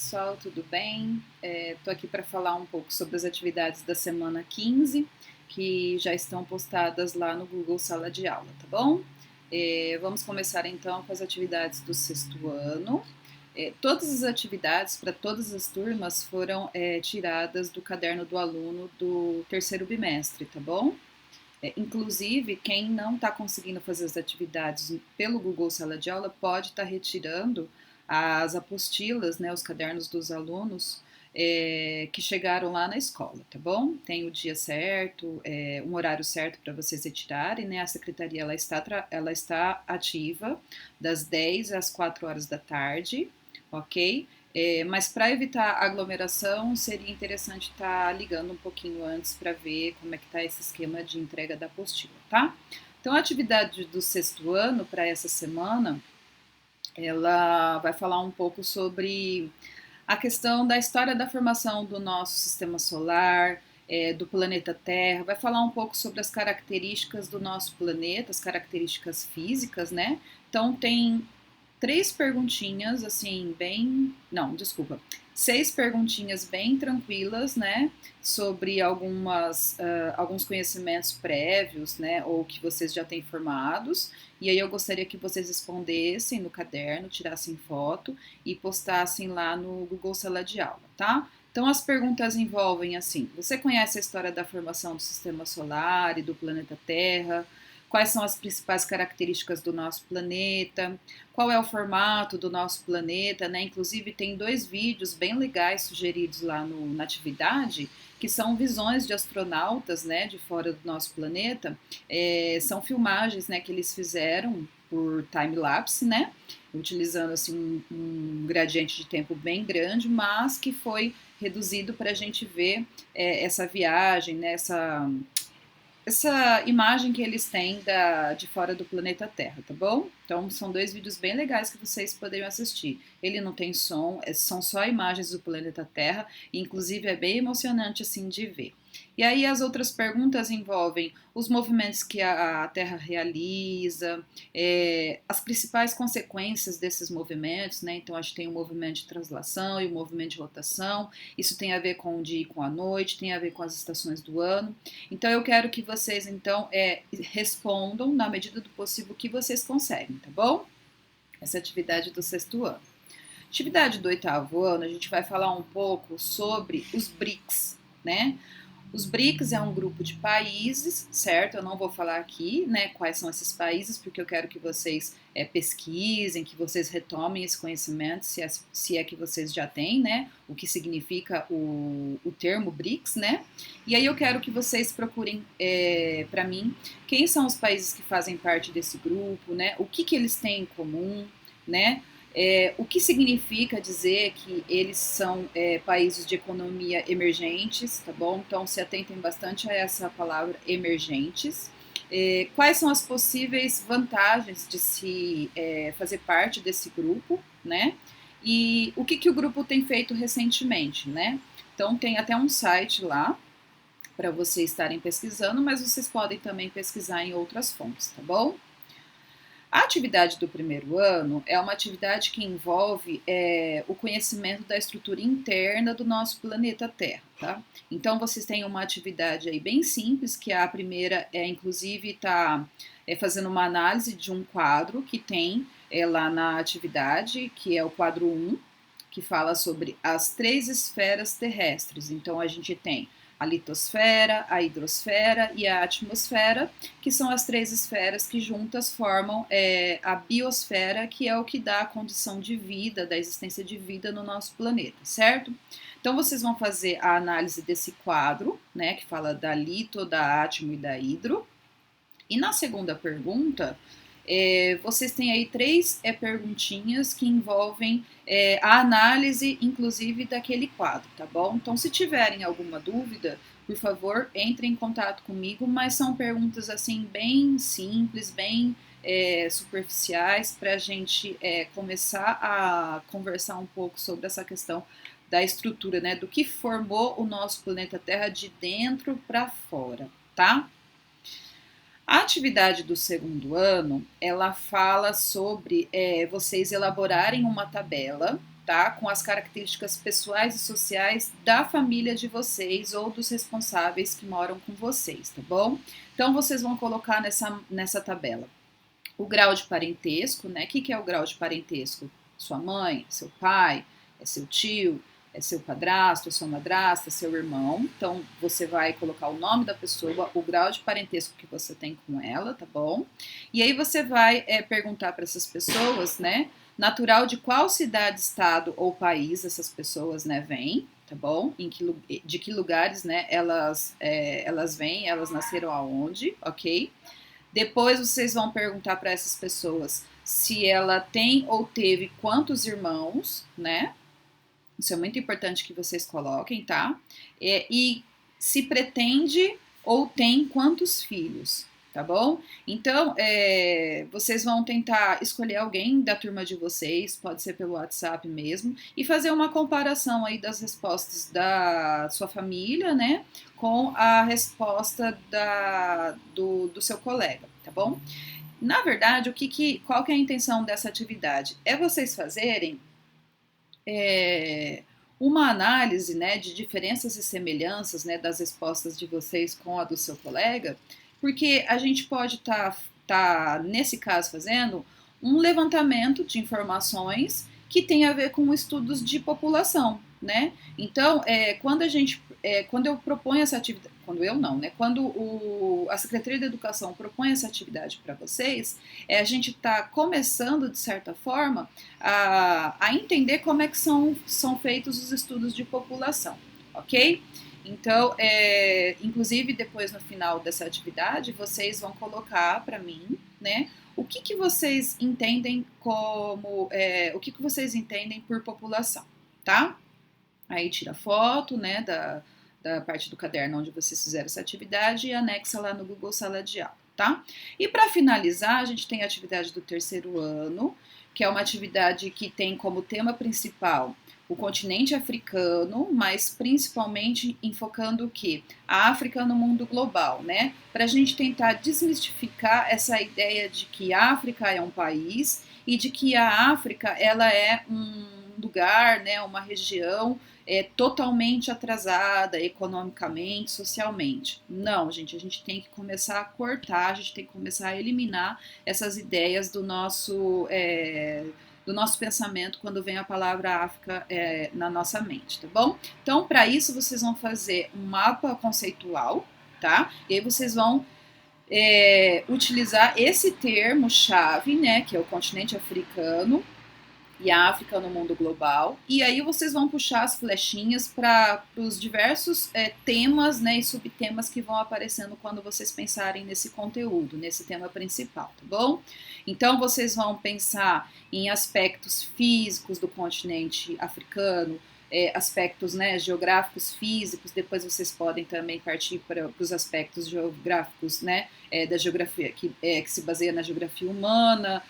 pessoal, tudo bem? Estou aqui para falar um pouco sobre as atividades da semana 15, que já estão postadas lá no Google Sala de Aula, tá bom? Vamos começar então com as atividades do sexto ano. Todas as atividades para todas as turmas foram tiradas do caderno do aluno do terceiro bimestre, tá bom? Inclusive, quem não está conseguindo fazer as atividades pelo Google Sala de Aula pode estar retirando as apostilas, né, os cadernos dos alunos que chegaram lá na escola, tá bom? Tem o dia certo, um horário certo para vocês retirarem, né? A secretaria ela está ativa das 10 às 4 horas da tarde, ok? Mas para evitar aglomeração, seria interessante estar ligando um pouquinho antes para ver como é que está esse esquema de entrega da apostila, tá? Então, a atividade do sexto ano para essa semana, ela vai falar um pouco sobre a questão da história da formação do nosso sistema solar, do planeta Terra, vai falar um pouco sobre as características do nosso planeta, as características físicas, né? Então, tem três perguntinhas, assim, bem. Não, desculpa. Seis perguntinhas bem tranquilas, né? Sobre alguns conhecimentos prévios, né? Ou que vocês já têm formados. E aí eu gostaria que vocês respondessem no caderno, tirassem foto e postassem lá no Google Sala de Aula, tá? Então as perguntas envolvem assim: você conhece a história da formação do sistema solar e do planeta Terra? Quais são as principais características do nosso planeta? Qual é o formato do nosso planeta, né? Inclusive tem dois vídeos bem legais sugeridos lá na atividade, que são visões de astronautas, né, de fora do nosso planeta. São filmagens, né, que eles fizeram por time-lapse, né, utilizando assim um gradiente de tempo bem grande, mas que foi reduzido para a gente ver essa viagem, né, essa imagem que eles têm de fora do planeta Terra, tá bom? Então são dois vídeos bem legais que vocês poderiam assistir. Ele não tem som, são só imagens do planeta Terra, e inclusive é bem emocionante assim de ver. E aí as outras perguntas envolvem os movimentos que a Terra realiza, as principais consequências desses movimentos, né? Então a gente tem o movimento de translação e o movimento de rotação. Isso tem a ver com o dia e com a noite, tem a ver com as estações do ano. Então eu quero que vocês então respondam na medida do possível o que vocês conseguem, tá bom? Essa é a atividade do sexto ano. Atividade do oitavo ano, a gente vai falar um pouco sobre os BRICS, né? Os BRICS é um grupo de países, certo? Eu não vou falar aqui, né, quais são esses países, porque eu quero que vocês pesquisem, que vocês retomem esse conhecimento, se é que vocês já têm, né, o que significa o termo BRICS, né? E aí eu quero que vocês procurem para mim quem são os países que fazem parte desse grupo, né? O que eles têm em comum, né? O que significa dizer que eles são países de economia emergentes, tá bom? Então se atentem bastante a essa palavra emergentes. Quais são as possíveis vantagens de se fazer parte desse grupo, né? E o que o grupo tem feito recentemente, né? Então tem até um site lá para vocês estarem pesquisando, mas vocês podem também pesquisar em outras fontes, tá bom? A atividade do primeiro ano é uma atividade que envolve o conhecimento da estrutura interna do nosso planeta Terra, tá? Então vocês têm uma atividade aí bem simples, que a primeira inclusive está fazendo uma análise de um quadro que tem lá na atividade, que é o quadro 1, que fala sobre as três esferas terrestres. Então a gente tem a litosfera, a hidrosfera e a atmosfera, que são as três esferas que juntas formam a biosfera, que é o que dá a condição de vida, da existência de vida no nosso planeta, certo? Então vocês vão fazer a análise desse quadro, né, que fala da lito, da átomo e da hidro. E na segunda pergunta, vocês têm aí três perguntinhas que envolvem a análise, inclusive, daquele quadro, tá bom? Então, se tiverem alguma dúvida, por favor, entrem em contato comigo, mas são perguntas, assim, bem simples, bem superficiais, para a gente começar a conversar um pouco sobre essa questão da estrutura, né? Do que formou o nosso planeta Terra de dentro para fora, tá? A atividade do segundo ano, ela fala sobre vocês elaborarem uma tabela, tá? Com as características pessoais e sociais da família de vocês ou dos responsáveis que moram com vocês, tá bom? Então, vocês vão colocar nessa tabela o grau de parentesco, né? O que é o grau de parentesco? Sua mãe, seu pai, é seu tio, é seu padrasto, é sua madrasta, é seu irmão. Então, você vai colocar o nome da pessoa, o grau de parentesco que você tem com ela, tá bom? E aí você vai perguntar para essas pessoas, né? Natural de qual cidade, estado ou país essas pessoas, né, vêm, tá bom? De que lugares, né, elas vêm, elas nasceram aonde, ok? Depois vocês vão perguntar para essas pessoas se ela tem ou teve quantos irmãos, né? Isso é muito importante que vocês coloquem, tá? E se pretende ou tem quantos filhos, tá bom? Então, vocês vão tentar escolher alguém da turma de vocês, pode ser pelo WhatsApp mesmo, e fazer uma comparação aí das respostas da sua família, né, com a resposta do seu colega, tá bom? Na verdade, qual que é a intenção dessa atividade? É vocês fazerem uma análise, né, de diferenças e semelhanças, né, das respostas de vocês com a do seu colega, porque a gente pode tá, nesse caso, fazendo um levantamento de informações que tem a ver com estudos de população, né? Então, quando eu proponho essa atividade, quando eu não, né? Quando a Secretaria da Educação propõe essa atividade para vocês, a gente está começando, de certa forma, a entender como é que são feitos os estudos de população, ok? Então, inclusive depois no final dessa atividade, vocês vão colocar para mim, né, o que vocês entendem o que vocês entendem por população, tá? Aí tira foto, né, da parte do caderno onde vocês fizeram essa atividade e anexa lá no Google Sala de Aula, tá? E para finalizar, a gente tem a atividade do terceiro ano, que é uma atividade que tem como tema principal o continente africano, mas principalmente enfocando o quê? A África no mundo global, né? Para a gente tentar desmistificar essa ideia de que a África é um país e de que a África ela é um lugar, né, uma região totalmente atrasada economicamente, socialmente. Não, gente, a gente tem que começar a cortar, a gente tem que começar a eliminar essas ideias do nosso pensamento quando vem a palavra África na nossa mente, tá bom? Então, para isso, vocês vão fazer um mapa conceitual, tá? E aí vocês vão utilizar esse termo-chave, né, que é o continente africano, e a África no mundo global. E aí vocês vão puxar as flechinhas para os diversos temas, né, e subtemas que vão aparecendo quando vocês pensarem nesse conteúdo, nesse tema principal, tá bom? Então vocês vão pensar em aspectos físicos do continente africano, aspectos, né, geográficos físicos, depois vocês podem também partir para os aspectos geográficos, né, da geografia, que se baseia na geografia humana.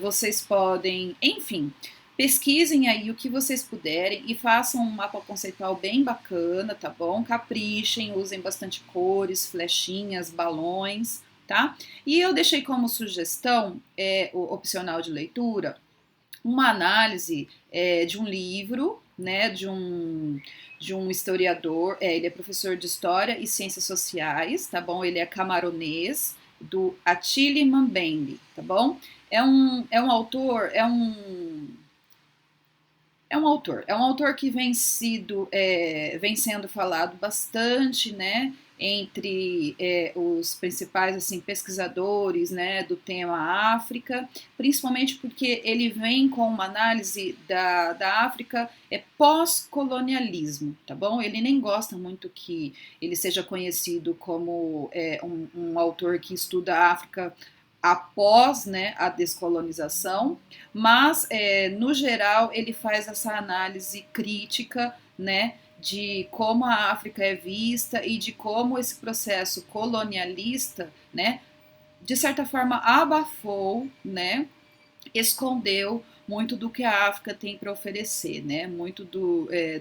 Vocês podem, enfim, pesquisem aí o que vocês puderem e façam um mapa conceitual bem bacana, tá bom? Caprichem, usem bastante cores, flechinhas, balões, tá? E eu deixei como sugestão, o opcional de leitura, uma análise de um livro, né, de um historiador, ele é professor de História e Ciências Sociais, tá bom? Ele é camaronês, do Attili Mbembe, tá bom? É um autor, é um autor que vem sendo falado bastante, né, entre os principais assim, pesquisadores, né, do tema África, principalmente porque ele vem com uma análise da África pós-colonialismo, tá bom? Ele nem gosta muito que ele seja conhecido como um autor que estuda a África após, né, a descolonização, mas no geral ele faz essa análise crítica, né, de como a África é vista e de como esse processo colonialista, né, de certa forma abafou, né, escondeu muito do que a África tem para oferecer, né? Muito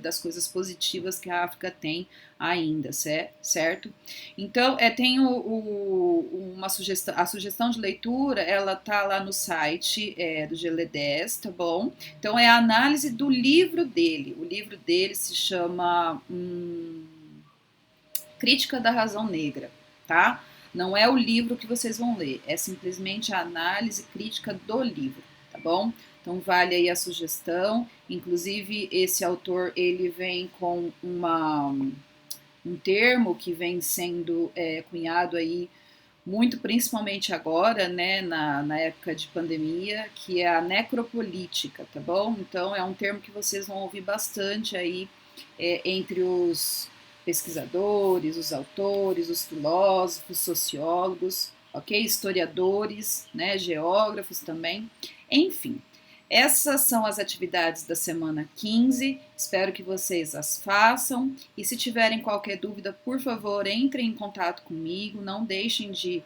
das coisas positivas que a África tem ainda, certo? Então, tem uma sugestão, a sugestão de leitura, ela tá lá no site do GL10, tá bom? Então, é a análise do livro dele. O livro dele se chama Crítica da Razão Negra, tá? Não é o livro que vocês vão ler, é simplesmente a análise crítica do livro, tá bom? Então vale aí a sugestão. Inclusive esse autor ele vem com um termo que vem sendo cunhado aí muito principalmente agora, né, na época de pandemia, que é a necropolítica, tá bom? Então é um termo que vocês vão ouvir bastante aí entre os pesquisadores, os autores, os filósofos, sociólogos, ok? Historiadores, né, geógrafos também, enfim. Essas são as atividades da semana 15, espero que vocês as façam e se tiverem qualquer dúvida, por favor, entrem em contato comigo, não deixem de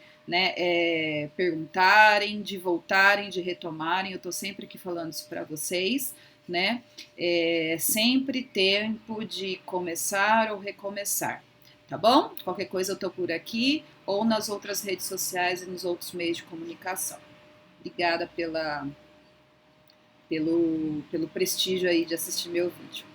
perguntarem, de voltarem, de retomarem, eu estou sempre aqui falando isso para vocês, né? Sempre tempo de começar ou recomeçar, tá bom? Qualquer coisa eu estou por aqui ou nas outras redes sociais e nos outros meios de comunicação. Obrigada pelo prestígio aí de assistir meu vídeo.